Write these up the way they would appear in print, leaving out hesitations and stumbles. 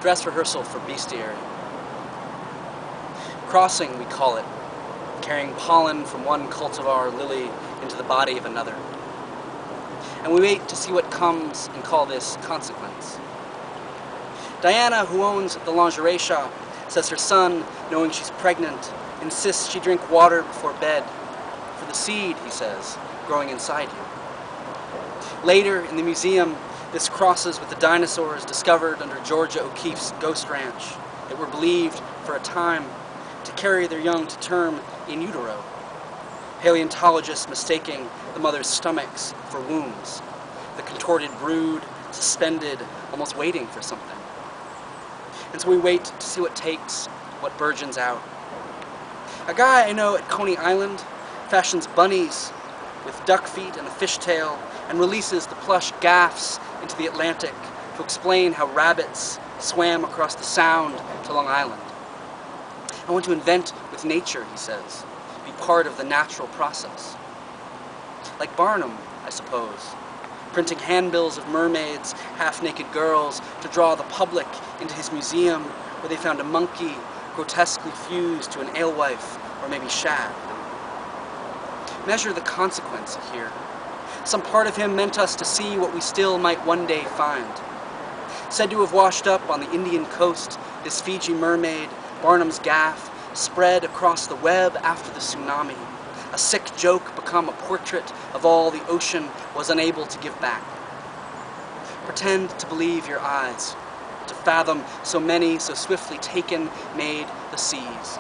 Dress rehearsal for Bestiary. Crossing, we call it, carrying pollen from one cultivar lily into the body of another. And we wait to see what comes and call this consequence. Diana, who owns the lingerie shop, says her son, knowing she's pregnant, insists she drink water before bed, for the seed, he says, growing inside you. Later, in the museum, this crosses with the dinosaurs discovered under Georgia O'Keeffe's Ghost Ranch that were believed, for a time, to carry their young to term in utero, paleontologists mistaking the mother's stomachs for wombs, the contorted brood suspended, almost waiting for something. And so we wait to see what takes, what burgeons out. A guy I know at Coney Island fashions bunnies with duck feet and a fishtail and releases the plush gaffs into the Atlantic to explain how rabbits swam across the Sound to Long Island. I want to invent with nature, he says, be part of the natural process. Like Barnum, I suppose, printing handbills of mermaids, half-naked girls to draw the public into his museum where they found a monkey grotesquely fused to an alewife or maybe shad. Measure the consequence here. Some part of him meant us to see what we still might one day find. Said to have washed up on the Indian coast, this Fiji mermaid, Barnum's gaff, spread across the web after the tsunami. A sick joke become a portrait of all the ocean was unable to give back. Pretend to believe your eyes, to fathom so many so swiftly taken made the seas.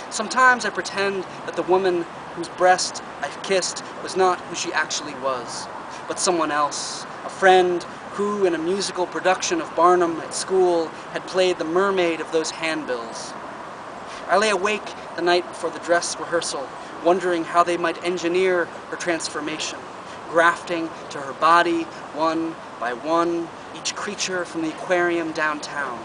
Sometimes I pretend that the woman whose breast I kissed was not who she actually was, but someone else, a friend who, in a musical production of Barnum at school, had played the mermaid of those handbills. I lay awake the night before the dress rehearsal, wondering how they might engineer her transformation, grafting to her body, one by one, each creature from the aquarium downtown.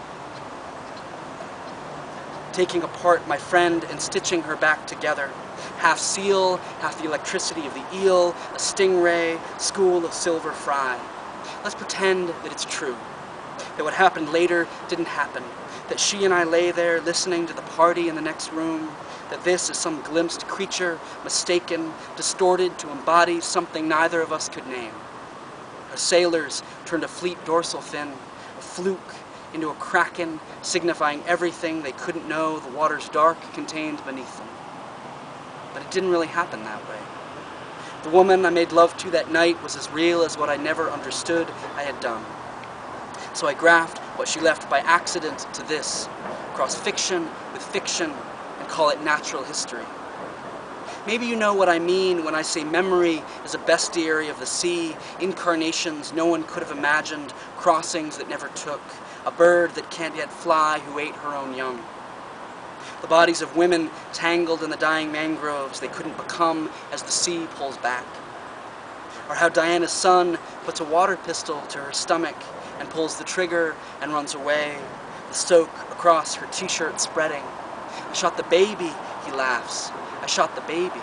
Taking apart my friend and stitching her back together, half seal, half the electricity of the eel, a stingray, school of silver fry. Let's pretend that it's true, that what happened later didn't happen, that she and I lay there listening to the party in the next room, that this is some glimpsed creature, mistaken, distorted to embody something neither of us could name. Our sailors turned a fleet dorsal fin, a fluke, into a kraken, signifying everything they couldn't know the water's dark contained beneath them. But it didn't really happen that way. The woman I made love to that night was as real as what I never understood I had done. So I graphed what she left by accident to this, cross fiction with fiction, and call it natural history. Maybe you know what I mean when I say memory is a bestiary of the sea, incarnations no one could have imagined, crossings that never took, a bird that can't yet fly who ate her own young. The bodies of women tangled in the dying mangroves they couldn't become as the sea pulls back. Or how Diana's son puts a water pistol to her stomach and pulls the trigger and runs away, the soak across her t-shirt spreading. I shot the baby, he laughs. I shot the baby.